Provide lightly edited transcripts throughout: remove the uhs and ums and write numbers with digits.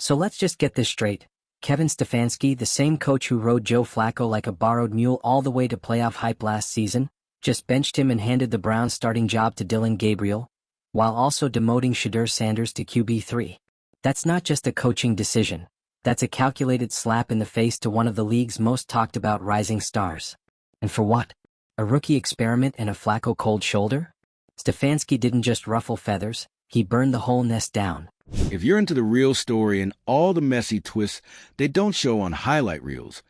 So let's just get this straight. Kevin Stefanski, the same coach who rode Joe Flacco like a borrowed mule all the way to playoff hype last season, just benched him and handed the Browns' starting job to Dillon Gabriel, while also demoting Shedeur Sanders to QB3. That's not just a coaching decision. That's a calculated slap in the face to one of the league's most talked about rising stars. And for what? A rookie experiment and a Flacco cold shoulder? Stefanski didn't just ruffle feathers, he burned the whole nest down. If you're into the real story and all the messy twists they don't show on highlight reels,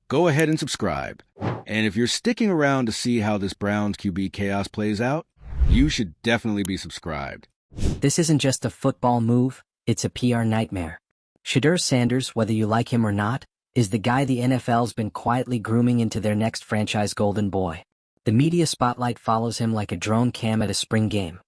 go ahead and subscribe. And if you're sticking around to see how this Browns QB chaos plays out, you should definitely be subscribed. This isn't just a football move, it's a PR nightmare. Shedeur Sanders, whether you like him or not, is the guy the NFL's been quietly grooming into their next franchise golden boy. The media spotlight follows him like a drone cam at a spring game.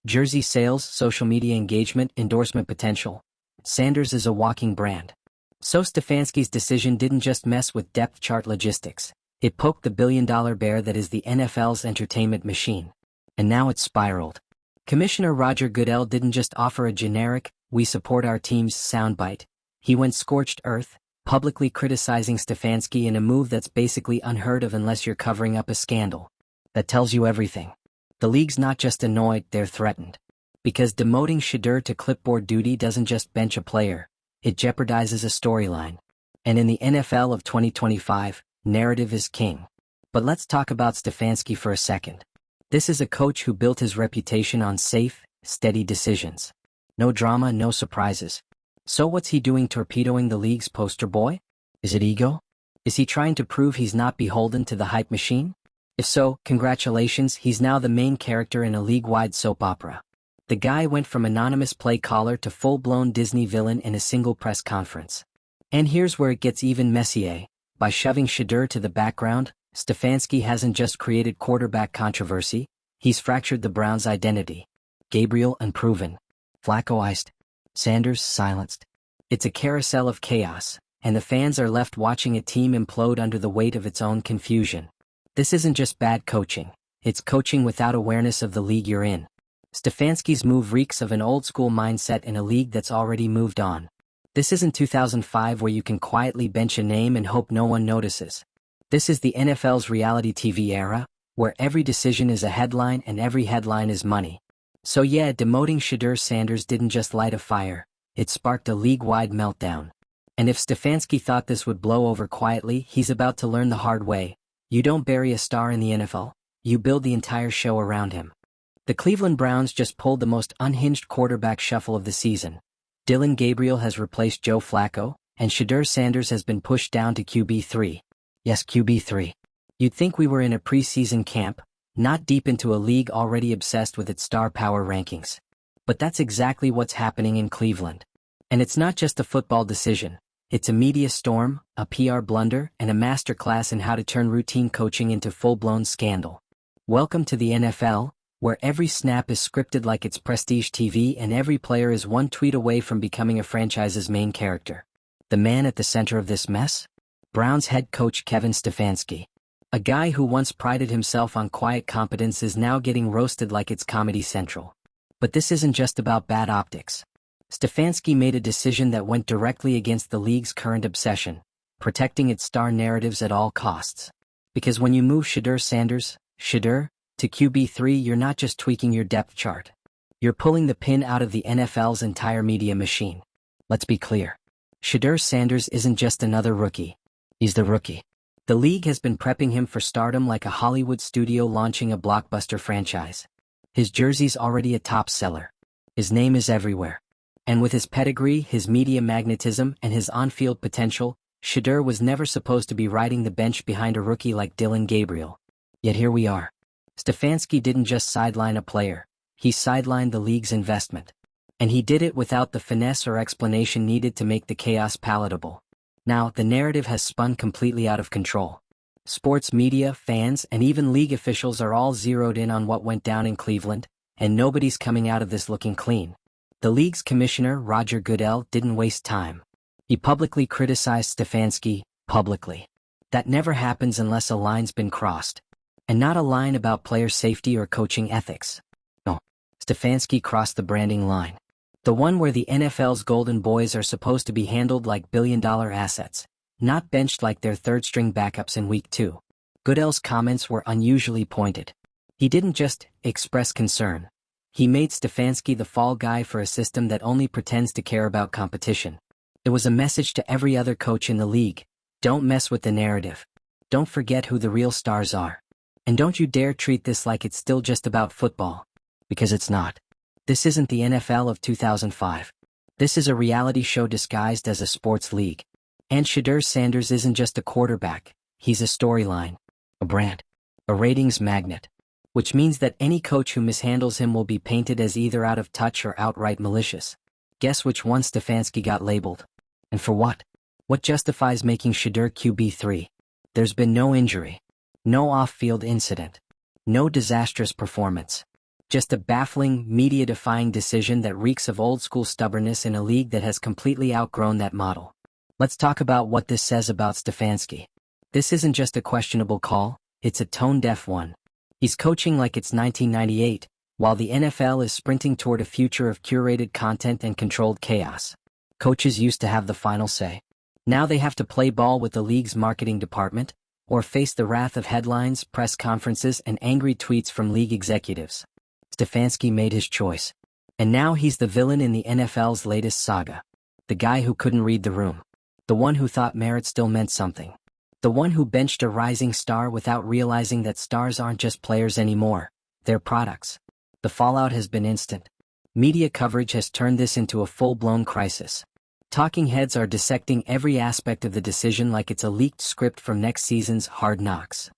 Jersey sales, social media engagement, endorsement potential. Sanders is a walking brand. So Stefanski's decision didn't just mess with depth chart logistics. It poked the billion-dollar bear that is the NFL's entertainment machine. And now it's spiraled. Commissioner Roger Goodell didn't just offer a generic, "we support our team's" soundbite. He went scorched earth, publicly criticizing Stefanski in a move that's basically unheard of unless you're covering up a scandal. That tells you everything. The league's not just annoyed, they're threatened. Because demoting Shedeur to clipboard duty doesn't just bench a player, it jeopardizes a storyline. And in the NFL of 2025, narrative is king. But let's talk about Stefanski for a second. This is a coach who built his reputation on safe, steady decisions. No drama, no surprises. So what's he doing torpedoing the league's poster boy? Is it ego? Is he trying to prove he's not beholden to the hype machine? If so, congratulations, he's now the main character in a league-wide soap opera. The guy went from anonymous play caller to full-blown Disney villain in a single press conference. And here's where it gets even messier. By shoving Shedeur to the background, Stefanski hasn't just created quarterback controversy, he's fractured the Browns' identity. Gabriel unproven. Flacco iced. Sanders silenced. It's a carousel of chaos, and the fans are left watching a team implode under the weight of its own confusion. This isn't just bad coaching, it's coaching without awareness of the league you're in. Stefanski's move reeks of an old-school mindset in a league that's already moved on. This isn't 2005 where you can quietly bench a name and hope no one notices. This is the NFL's reality TV era, where every decision is a headline and every headline is money. So yeah, demoting Shedeur Sanders didn't just light a fire, it sparked a league-wide meltdown. And if Stefanski thought this would blow over quietly, he's about to learn the hard way. You don't bury a star in the NFL, you build the entire show around him. The Cleveland Browns just pulled the most unhinged quarterback shuffle of the season. Dillon Gabriel has replaced Joe Flacco, and Shedeur Sanders has been pushed down to QB3. Yes, QB3. You'd think we were in a preseason camp, not deep into a league already obsessed with its star power rankings. But that's exactly what's happening in Cleveland. And it's not just a football decision. It's a media storm, a PR blunder, and a masterclass in how to turn routine coaching into full-blown scandal. Welcome to the NFL, where every snap is scripted like it's prestige TV and every player is one tweet away from becoming a franchise's main character. The man at the center of this mess? Browns head coach Kevin Stefanski. A guy who once prided himself on quiet competence is now getting roasted like it's Comedy Central. But this isn't just about bad optics. Stefanski made a decision that went directly against the league's current obsession, protecting its star narratives at all costs. Because when you move Shedeur Sanders, Shedeur, to QB3, you're not just tweaking your depth chart. You're pulling the pin out of the NFL's entire media machine. Let's be clear. Shedeur Sanders isn't just another rookie. He's the rookie. The league has been prepping him for stardom like a Hollywood studio launching a blockbuster franchise. His jersey's already a top seller. His name is everywhere. And with his pedigree, his media magnetism, and his on-field potential, Shedeur was never supposed to be riding the bench behind a rookie like Dillon Gabriel. Yet here we are. Stefanski didn't just sideline a player, he sidelined the league's investment. And he did it without the finesse or explanation needed to make the chaos palatable. Now, the narrative has spun completely out of control. Sports media, fans, and even league officials are all zeroed in on what went down in Cleveland, and nobody's coming out of this looking clean. The league's commissioner, Roger Goodell, didn't waste time. He publicly criticized Stefanski, publicly. That never happens unless a line's been crossed. And not a line about player safety or coaching ethics. No, Stefanski crossed the branding line. The one where the NFL's golden boys are supposed to be handled like billion-dollar assets, not benched like their third-string backups in Week 2. Goodell's comments were unusually pointed. He didn't just express concern. He made Stefanski the fall guy for a system that only pretends to care about competition. It was a message to every other coach in the league. Don't mess with the narrative. Don't forget who the real stars are. And don't you dare treat this like it's still just about football. Because it's not. This isn't the NFL of 2005. This is a reality show disguised as a sports league. And Shedeur Sanders isn't just a quarterback, he's a storyline, a brand, a ratings magnet. Which means that any coach who mishandles him will be painted as either out of touch or outright malicious. Guess which one Stefanski got labeled? And for what? What justifies making Shedeur QB3? There's been no injury, no off-field incident, no disastrous performance. Just a baffling, media-defying decision that reeks of old-school stubbornness in a league that has completely outgrown that model. Let's talk about what this says about Stefanski. This isn't just a questionable call, it's a tone-deaf one. He's coaching like it's 1998, while the NFL is sprinting toward a future of curated content and controlled chaos. Coaches used to have the final say. Now they have to play ball with the league's marketing department, or face the wrath of headlines, press conferences, and angry tweets from league executives. Stefanski made his choice. And now he's the villain in the NFL's latest saga. The guy who couldn't read the room. The one who thought merit still meant something. The one who benched a rising star without realizing that stars aren't just players anymore, they're products. The fallout has been instant. Media coverage has turned this into a full-blown crisis. Talking heads are dissecting every aspect of the decision like it's a leaked script from next season's Hard Knocks.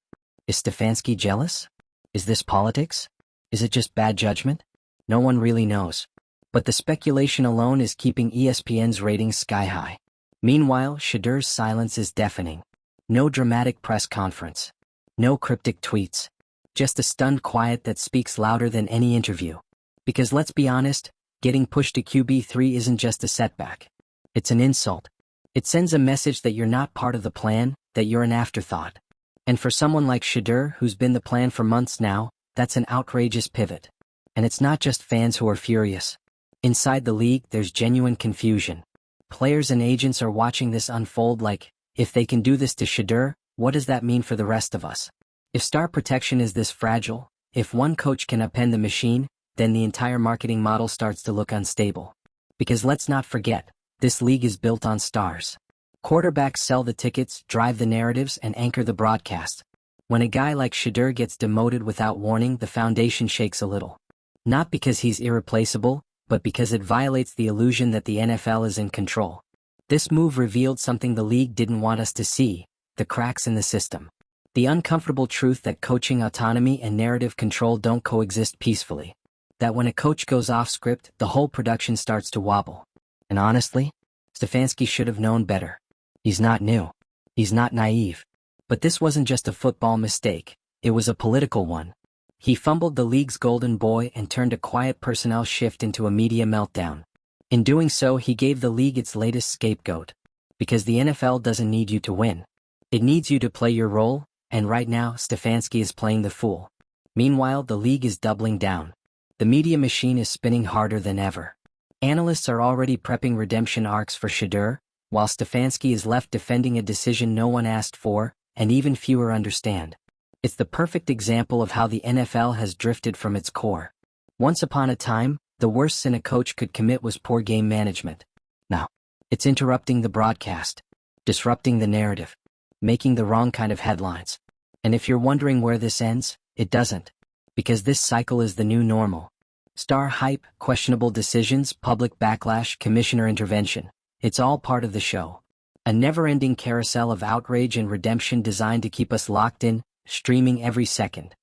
Is Stefanski jealous? Is this politics? Is it just bad judgment? No one really knows. But the speculation alone is keeping ESPN's ratings sky high. Meanwhile, Shedeur's silence is deafening. No dramatic press conference. No cryptic tweets. Just a stunned quiet that speaks louder than any interview. Because let's be honest, getting pushed to QB3 isn't just a setback. It's an insult. It sends a message that you're not part of the plan, that you're an afterthought. And for someone like Shedeur, who's been the plan for months now, that's an outrageous pivot. And it's not just fans who are furious. Inside the league, there's genuine confusion. Players and agents are watching this unfold like, if they can do this to Shedeur, what does that mean for the rest of us? If star protection is this fragile, if one coach can upend the machine, then the entire marketing model starts to look unstable. Because let's not forget, this league is built on stars. Quarterbacks sell the tickets, drive the narratives, and anchor the broadcast. When a guy like Shedeur gets demoted without warning, the foundation shakes a little. Not because he's irreplaceable, but because it violates the illusion that the NFL is in control. This move revealed something the league didn't want us to see, the cracks in the system. The uncomfortable truth that coaching autonomy and narrative control don't coexist peacefully. That when a coach goes off script, the whole production starts to wobble. And honestly, Stefanski should have known better. He's not new. He's not naive. But this wasn't just a football mistake, it was a political one. He fumbled the league's golden boy and turned a quiet personnel shift into a media meltdown. In doing so, he gave the league its latest scapegoat. Because the NFL doesn't need you to win. It needs you to play your role, and right now, Stefanski is playing the fool. Meanwhile, the league is doubling down. The media machine is spinning harder than ever. Analysts are already prepping redemption arcs for Shedeur, while Stefanski is left defending a decision no one asked for, and even fewer understand. It's the perfect example of how the NFL has drifted from its core. Once upon a time, the worst sin a coach could commit was poor game management. Now, it's interrupting the broadcast, disrupting the narrative, making the wrong kind of headlines. And if you're wondering where this ends, it doesn't. Because this cycle is the new normal. Star hype, questionable decisions, public backlash, commissioner intervention. It's all part of the show. A never-ending carousel of outrage and redemption designed to keep us locked in, streaming every second.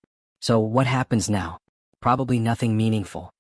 So what happens now? Probably nothing meaningful.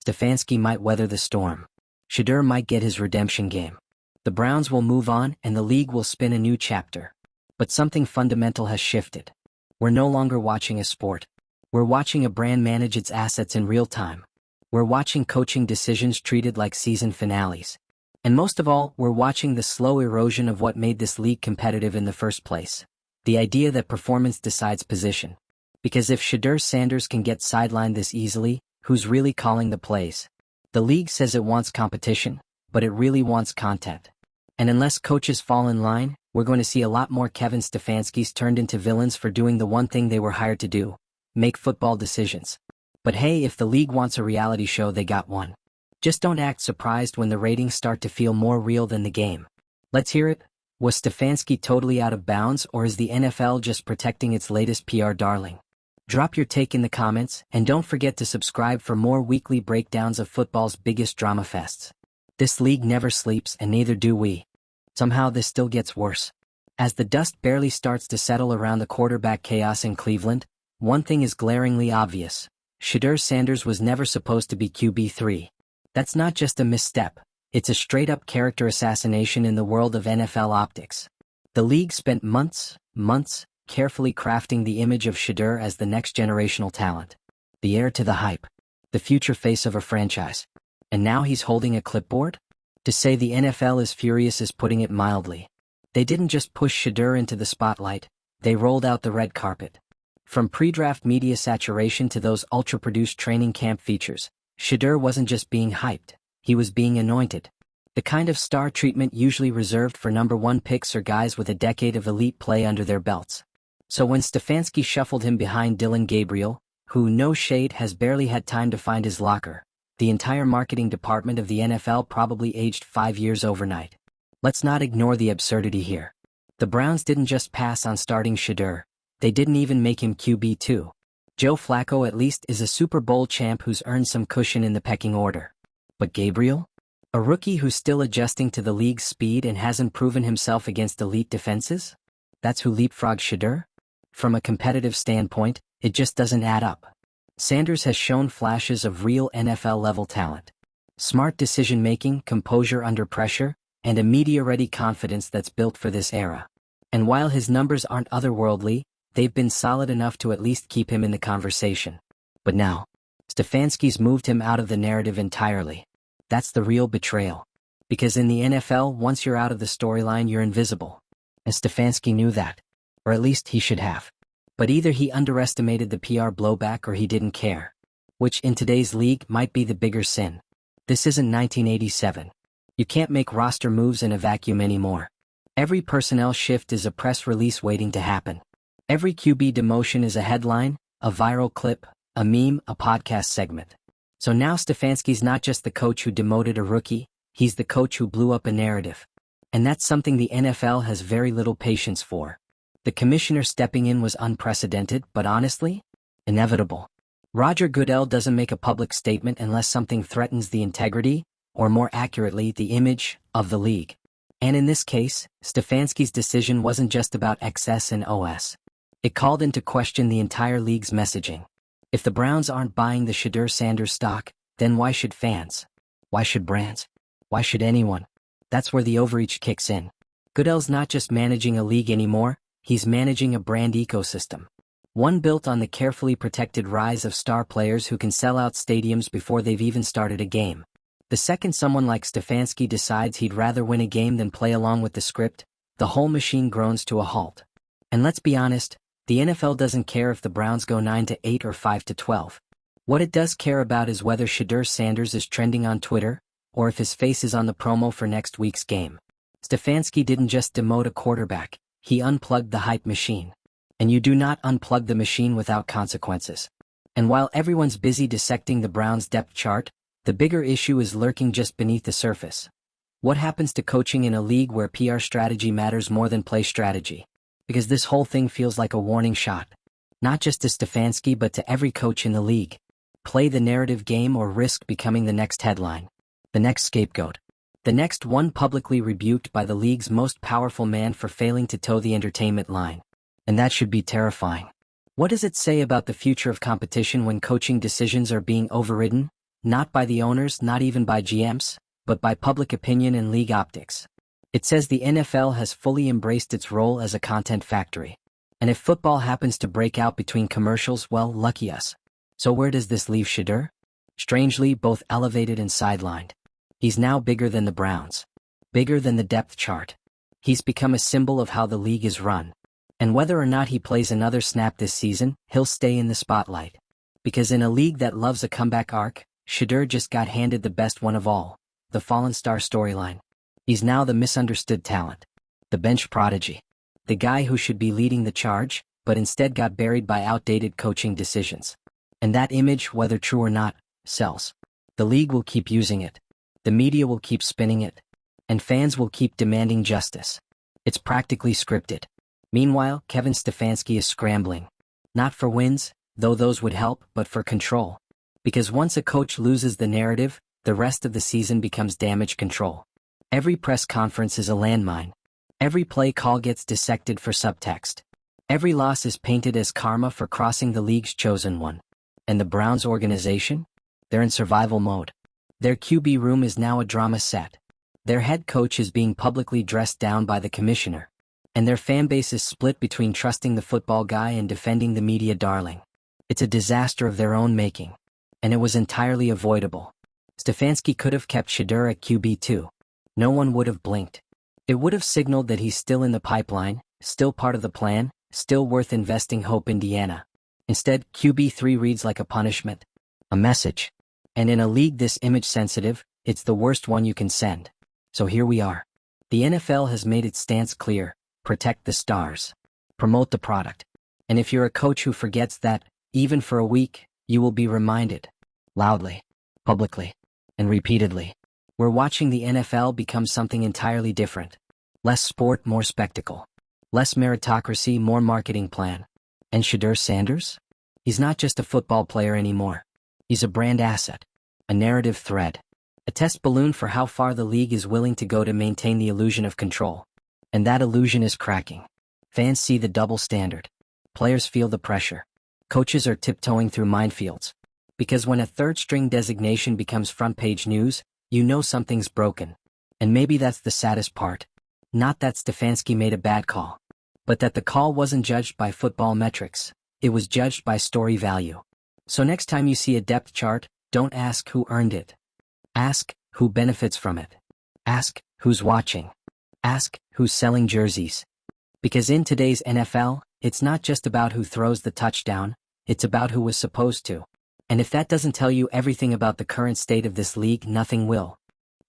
Stefanski might weather the storm. Shedeur might get his redemption game. The Browns will move on and the league will spin a new chapter. But something fundamental has shifted. We're no longer watching a sport. We're watching a brand manage its assets in real time. We're watching coaching decisions treated like season finales. And most of all, we're watching the slow erosion of what made this league competitive in the first place. The idea that performance decides position. Because if Shedeur Sanders can get sidelined this easily, who's really calling the plays? The league says it wants competition, but it really wants content. And unless coaches fall in line, we're going to see a lot more Kevin Stefanskis turned into villains for doing the one thing they were hired to do: make football decisions. But hey, if the league wants a reality show, they got one. Just don't act surprised when the ratings start to feel more real than the game. Let's hear it. Was Stefanski totally out of bounds, or is the NFL just protecting its latest PR darling? Drop your take in the comments, and don't forget to subscribe for more weekly breakdowns of football's biggest drama fests. This league never sleeps, and neither do we. Somehow this still gets worse. As the dust barely starts to settle around the quarterback chaos in Cleveland, one thing is glaringly obvious. Shedeur Sanders was never supposed to be QB3. That's not just a misstep, it's a straight-up character assassination in the world of NFL optics. The league spent months, carefully crafting the image of Shedeur as the next generational talent, the heir to the hype, the future face of a franchise. And now he's holding a clipboard? To say the NFL is furious is putting it mildly. They didn't just push Shedeur into the spotlight, they rolled out the red carpet. From pre-draft media saturation to those ultra-produced training camp features, Shedeur wasn't just being hyped, he was being anointed. The kind of star treatment usually reserved for #1 picks or guys with a decade of elite play under their belts. So when Stefanski shuffled him behind Dillon Gabriel, who, no shade, has barely had time to find his locker, the entire marketing department of the NFL probably aged 5 years overnight. Let's not ignore the absurdity here. The Browns didn't just pass on starting Shedeur, they didn't even make him QB2. Joe Flacco at least is a Super Bowl champ who's earned some cushion in the pecking order. But Gabriel? A rookie who's still adjusting to the league's speed and hasn't proven himself against elite defenses? That's who leapfrogged Shedeur? From a competitive standpoint, it just doesn't add up. Sanders has shown flashes of real NFL-level talent. Smart decision-making, composure under pressure, and a media-ready confidence that's built for this era. And while his numbers aren't otherworldly, they've been solid enough to at least keep him in the conversation. But now, Stefanski's moved him out of the narrative entirely. That's the real betrayal. Because in the NFL, once you're out of the storyline, you're invisible. And Stefanski knew that. Or at least he should have. But either he underestimated the PR blowback or he didn't care. Which in today's league might be the bigger sin. This isn't 1987. You can't make roster moves in a vacuum anymore. Every personnel shift is a press release waiting to happen. Every QB demotion is a headline, a viral clip, a meme, a podcast segment. So now Stefanski's not just the coach who demoted a rookie, he's the coach who blew up a narrative. And that's something the NFL has very little patience for. The commissioner stepping in was unprecedented, but honestly, inevitable. Roger Goodell doesn't make a public statement unless something threatens the integrity, or more accurately, the image, of the league. And in this case, Stefanski's decision wasn't just about XS and OS. It called into question the entire league's messaging. If the Browns aren't buying the Shedeur Sanders stock, then why should fans? Why should brands? Why should anyone? That's where the overreach kicks in. Goodell's not just managing a league anymore, he's managing a brand ecosystem. One built on the carefully protected rise of star players who can sell out stadiums before they've even started a game. The second someone like Stefanski decides he'd rather win a game than play along with the script, the whole machine groans to a halt. And let's be honest, the NFL doesn't care if the Browns go 9-8 or 5-12. What it does care about is whether Shedeur Sanders is trending on Twitter, or if his face is on the promo for next week's game. Stefanski didn't just demote a quarterback, he unplugged the hype machine. And you do not unplug the machine without consequences. And while everyone's busy dissecting the Browns' depth chart, the bigger issue is lurking just beneath the surface. What happens to coaching in a league where PR strategy matters more than play strategy? Because this whole thing feels like a warning shot. Not just to Stefanski but to every coach in the league. Play the narrative game or risk becoming the next headline. The next scapegoat. The next one publicly rebuked by the league's most powerful man for failing to toe the entertainment line. And that should be terrifying. What does it say about the future of competition when coaching decisions are being overridden? Not by the owners, not even by GMs, but by public opinion and league optics. It says the NFL has fully embraced its role as a content factory. And if football happens to break out between commercials, well, lucky us. So where does this leave Shedeur? Strangely, both elevated and sidelined. He's now bigger than the Browns. Bigger than the depth chart. He's become a symbol of how the league is run. And whether or not he plays another snap this season, he'll stay in the spotlight. Because in a league that loves a comeback arc, Shedeur just got handed the best one of all, the fallen star storyline. He's now the misunderstood talent, the bench prodigy, the guy who should be leading the charge, but instead got buried by outdated coaching decisions. And that image, whether true or not, sells. The league will keep using it. The media will keep spinning it. And fans will keep demanding justice. It's practically scripted. Meanwhile, Kevin Stefanski is scrambling. Not for wins, though those would help, but for control. Because once a coach loses the narrative, the rest of the season becomes damage control. Every press conference is a landmine. Every play call gets dissected for subtext. Every loss is painted as karma for crossing the league's chosen one. And the Browns organization? They're in survival mode. Their QB room is now a drama set. Their head coach is being publicly dressed down by the commissioner. And their fan base is split between trusting the football guy and defending the media darling. It's a disaster of their own making. And it was entirely avoidable. Stefanski could have kept Shedeur at QB2. No one would have blinked. It would have signaled that he's still in the pipeline, still part of the plan, still worth investing hope Indiana. Instead, QB3 reads like a punishment. A message. And in a league this image-sensitive, it's the worst one you can send. So here we are. The NFL has made its stance clear. Protect the stars. Promote the product. And if you're a coach who forgets that, even for a week, you will be reminded. Loudly. Publicly. And repeatedly. We're watching the NFL become something entirely different. Less sport, more spectacle. Less meritocracy, more marketing plan. And Shedeur Sanders? He's not just a football player anymore. He's a brand asset. A narrative thread. A test balloon for how far the league is willing to go to maintain the illusion of control. And that illusion is cracking. Fans see the double standard. Players feel the pressure. Coaches are tiptoeing through minefields. Because when a third-string designation becomes front-page news, you know something's broken. And maybe that's the saddest part. Not that Stefanski made a bad call. But that the call wasn't judged by football metrics. It was judged by story value. So next time you see a depth chart, don't ask who earned it. Ask who benefits from it. Ask who's watching. Ask who's selling jerseys. Because in today's NFL, it's not just about who throws the touchdown, it's about who was supposed to. And if that doesn't tell you everything about the current state of this league, nothing will.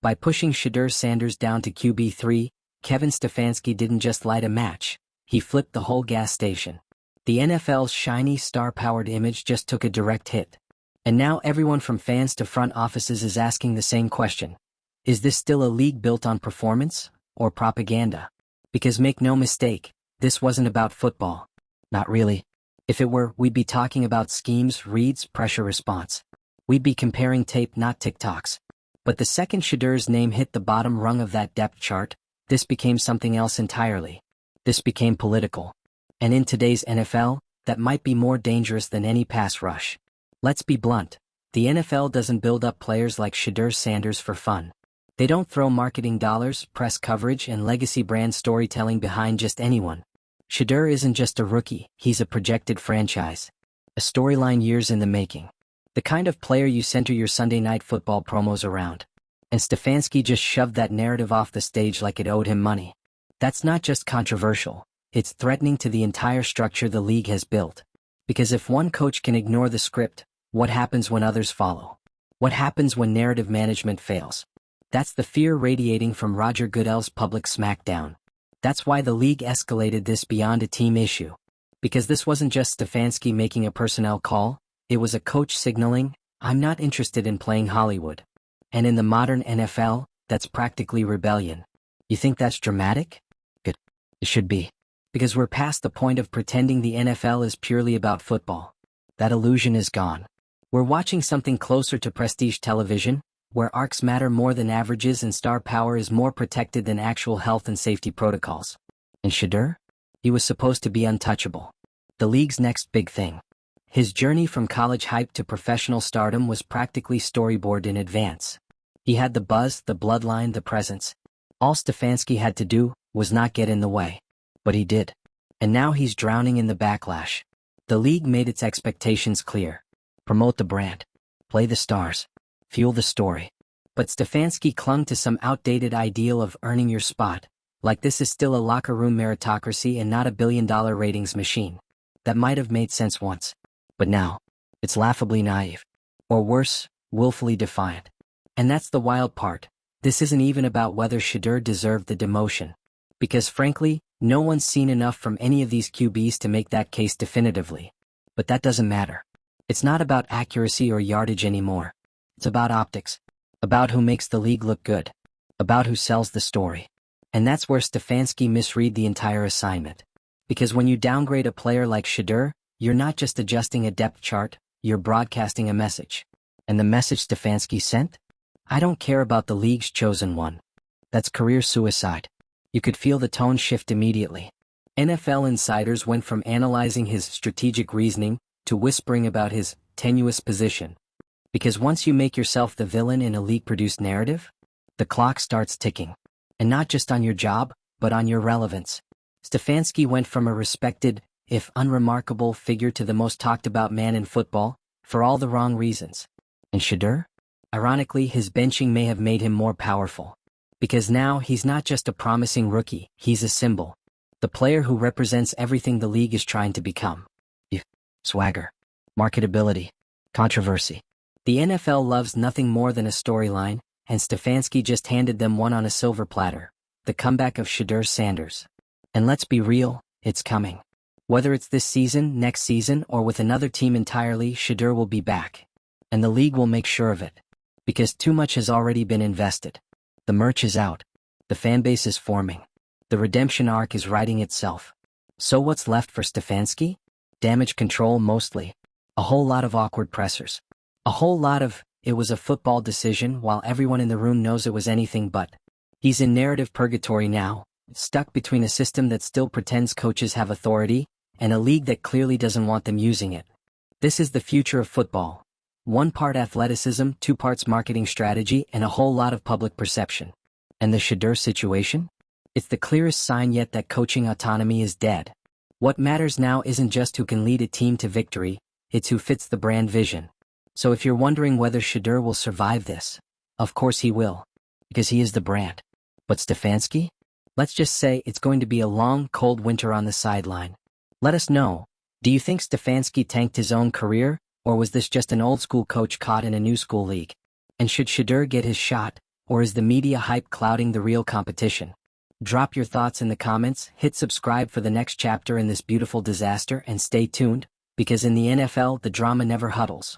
By pushing Shedeur Sanders down to QB3, Kevin Stefanski didn't just light a match, he flipped the whole gas station. The NFL's shiny, star-powered image just took a direct hit. And now everyone from fans to front offices is asking the same question. Is this still a league built on performance? Or propaganda? Because make no mistake, this wasn't about football. Not really. If it were, we'd be talking about schemes, reads, pressure response. We'd be comparing tape, not TikToks. But the second Shedeur's name hit the bottom rung of that depth chart, this became something else entirely. This became political. And in today's NFL, that might be more dangerous than any pass rush. Let's be blunt. The NFL doesn't build up players like Shedeur Sanders for fun. They don't throw marketing dollars, press coverage, and legacy brand storytelling behind just anyone. Shedeur isn't just a rookie, he's a projected franchise. A storyline years in the making. The kind of player you center your Sunday night football promos around. And Stefanski just shoved that narrative off the stage like it owed him money. That's not just controversial, it's threatening to the entire structure the league has built. Because if one coach can ignore the script, what happens when others follow? What happens when narrative management fails? That's the fear radiating from Roger Goodell's public smackdown. That's why the league escalated this beyond a team issue. Because this wasn't just Stefanski making a personnel call, it was a coach signaling, I'm not interested in playing Hollywood. And in the modern NFL, that's practically rebellion. You think that's dramatic? Good. It should be. Because we're past the point of pretending the NFL is purely about football. That illusion is gone. We're watching something closer to prestige television, where arcs matter more than averages and star power is more protected than actual health and safety protocols. And Shedeur? He was supposed to be untouchable. The league's next big thing. His journey from college hype to professional stardom was practically storyboarded in advance. He had the buzz, the bloodline, the presence. All Stefanski had to do was not get in the way. But he did. And now he's drowning in the backlash. The league made its expectations clear. Promote the brand. Play the stars. Fuel the story. But Stefanski clung to some outdated ideal of earning your spot, like this is still a locker room meritocracy and not a billion-dollar ratings machine. That might have made sense once. But now, it's laughably naive. Or worse, willfully defiant. And that's the wild part. This isn't even about whether Shedeur deserved the demotion. Because frankly, no one's seen enough from any of these QBs to make that case definitively. But that doesn't matter. It's not about accuracy or yardage anymore. It's about optics. About who makes the league look good. About who sells the story. And that's where Stefanski misread the entire assignment. Because when you downgrade a player like Shedeur, you're not just adjusting a depth chart, you're broadcasting a message. And the message Stefanski sent? I don't care about the league's chosen one. That's career suicide. You could feel the tone shift immediately. NFL insiders went from analyzing his strategic reasoning to whispering about his tenuous position. Because once you make yourself the villain in a league-produced narrative, the clock starts ticking. And not just on your job, but on your relevance. Stefanski went from a respected, if unremarkable, figure to the most talked-about man in football, for all the wrong reasons. And Shedeur? Ironically, his benching may have made him more powerful. Because now he's not just a promising rookie, he's a symbol. The player who represents everything the league is trying to become. Swagger. Marketability. Controversy. The NFL loves nothing more than a storyline, and Stefanski just handed them one on a silver platter. The comeback of Shedeur Sanders. And let's be real, it's coming. Whether it's this season, next season, or with another team entirely, Shedeur will be back. And the league will make sure of it. Because too much has already been invested. The merch is out. The fanbase is forming. The redemption arc is writing itself. So what's left for Stefanski? Damage control mostly. A whole lot of awkward pressers. A whole lot of, it was a football decision while everyone in the room knows it was anything but. He's in narrative purgatory now, stuck between a system that still pretends coaches have authority, and a league that clearly doesn't want them using it. This is the future of football. 1 part athleticism, 2 parts marketing strategy, and a whole lot of public perception. And the Shedeur situation? It's the clearest sign yet that coaching autonomy is dead. What matters now isn't just who can lead a team to victory, it's who fits the brand vision. So if you're wondering whether Shedeur will survive this, of course he will. Because he is the brand. But Stefanski? Let's just say it's going to be a long, cold winter on the sideline. Let us know. Do you think Stefanski tanked his own career, or was this just an old-school coach caught in a new-school league? And should Shedeur get his shot, or is the media hype clouding the real competition? Drop your thoughts in the comments, hit subscribe for the next chapter in this beautiful disaster, and stay tuned, because in the NFL the drama never huddles.